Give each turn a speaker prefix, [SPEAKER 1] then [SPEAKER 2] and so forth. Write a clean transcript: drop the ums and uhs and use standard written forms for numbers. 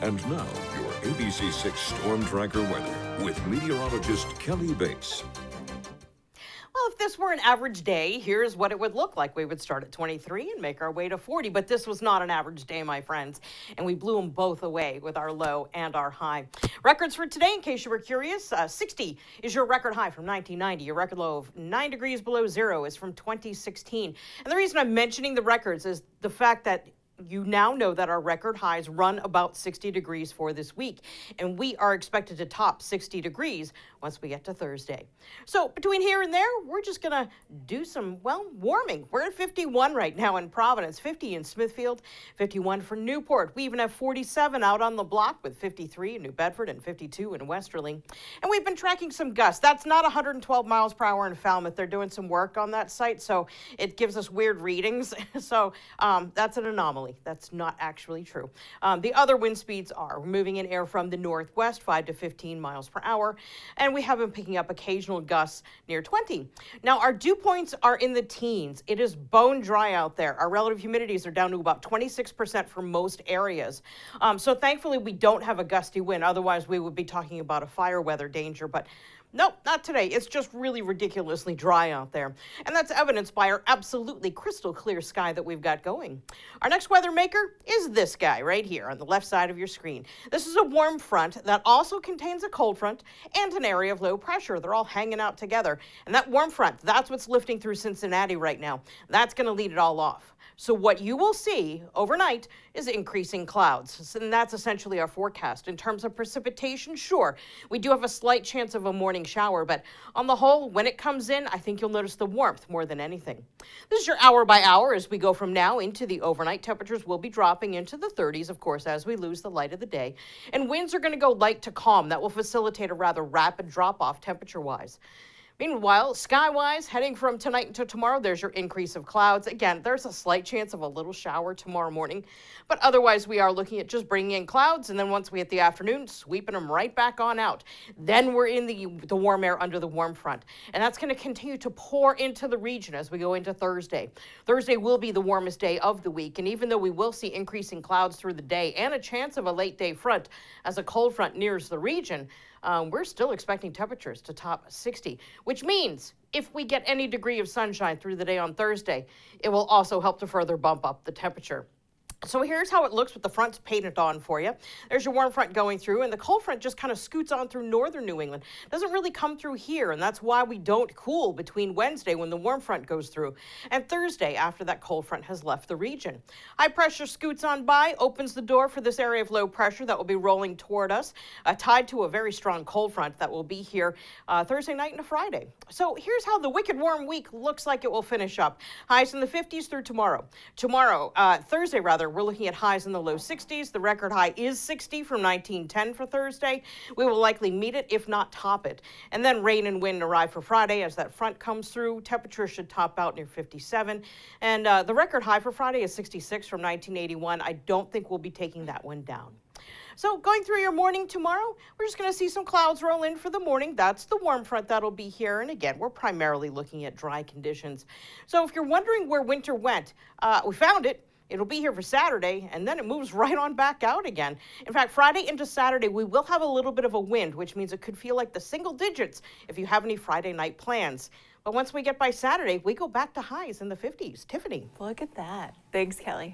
[SPEAKER 1] And now, your ABC6 Storm Tracker weather with meteorologist Kelly Bates.
[SPEAKER 2] Well, if this were an average day, here's what it would look like. We would start at 23 and make our way to 40, but this was not an average day, my friends, and we blew them both away with our low and our high. Records for today, in case you were curious, 60 is your record high from 1990. Your record low of 9 degrees below zero is from 2016. And the reason I'm mentioning the records is the fact that you now know that our record highs run about 60 degrees for this week, and we are expected to top 60 degrees once we get to Thursday. So between here and there, we're just going to do some, warming. We're at 51 right now in Providence, 50 in Smithfield, 51 for Newport. We even have 47 out on the block with 53 in New Bedford and 52 in Westerly. And we've been tracking some gusts. That's not 112 miles per hour in Falmouth. They're doing some work on that site, so it gives us weird readings. So that's an anomaly. That's not actually true. The other wind speeds are moving in air from the northwest, 5 to 15 miles per hour, and we have been picking up occasional gusts near 20. Now, our dew points are in the teens. It is bone dry out there. Our relative humidities are down to about 26% for most areas. So thankfully, we don't have a gusty wind. Otherwise, we would be talking about a fire weather danger, but nope, not today. It's just really ridiculously dry out there. And that's evidenced by our absolutely crystal clear sky that we've got going. Our next weather maker is this guy right here on the left side of your screen. This is a warm front that also contains a cold front and an area of low pressure. They're all hanging out together. And that warm front, that's what's lifting through Cincinnati right now. That's going to lead it all off. So what you will see overnight is increasing clouds, and that's essentially our forecast. In terms of precipitation, sure, we do have a slight chance of a morning shower, but on the whole, when it comes in, I think you'll notice the warmth more than anything. This is your hour by hour as we go from now into the overnight. Temperatures will be dropping into the 30s, of course, as we lose the light of the day, and winds are going to go light to calm. That will facilitate a rather rapid drop-off temperature-wise. Meanwhile, sky-wise, heading from tonight into tomorrow, there's your increase of clouds. Again, there's a slight chance of a little shower tomorrow morning, but otherwise we are looking at just bringing in clouds, and then once we hit the afternoon, sweeping them right back on out. Then we're in the warm air under the warm front, and that's going to continue to pour into the region as we go into Thursday. Thursday will be the warmest day of the week, and even though we will see increasing clouds through the day and a chance of a late day front as a cold front nears the region, we're still expecting temperatures to top 60, which means if we get any degree of sunshine through the day on Thursday, it will also help to further bump up the temperature. So here's how it looks with the fronts painted on for you. There's your warm front going through, and the cold front just kind of scoots on through northern New England. Doesn't really come through here, and that's why we don't cool between Wednesday when the warm front goes through and Thursday after that cold front has left the region. High pressure scoots on by, opens the door for this area of low pressure that will be rolling toward us, tied to a very strong cold front that will be here Thursday night into Friday. So here's how the wicked warm week looks like it will finish up. Highs in the 50s through tomorrow. Thursday rather, we're looking at highs in the low 60s. The record high is 60 from 1910 for Thursday. We will likely meet it, if not top it. And then rain and wind arrive for Friday as that front comes through. Temperatures should top out near 57. And the record high for Friday is 66 from 1981. I don't think we'll be taking that one down. So going through your morning tomorrow, we're just going to see some clouds roll in for the morning. That's the warm front that'll be here. And again, we're primarily looking at dry conditions. So if you're wondering where winter went, we found it. It'll be here for Saturday, and then it moves right on back out again. In fact, Friday into Saturday, we will have a little bit of a wind, which means it could feel like the single digits if you have any Friday night plans. But once we get by Saturday, we go back to highs in the 50s. Tiffany.
[SPEAKER 3] Look at that. Thanks, Kelly.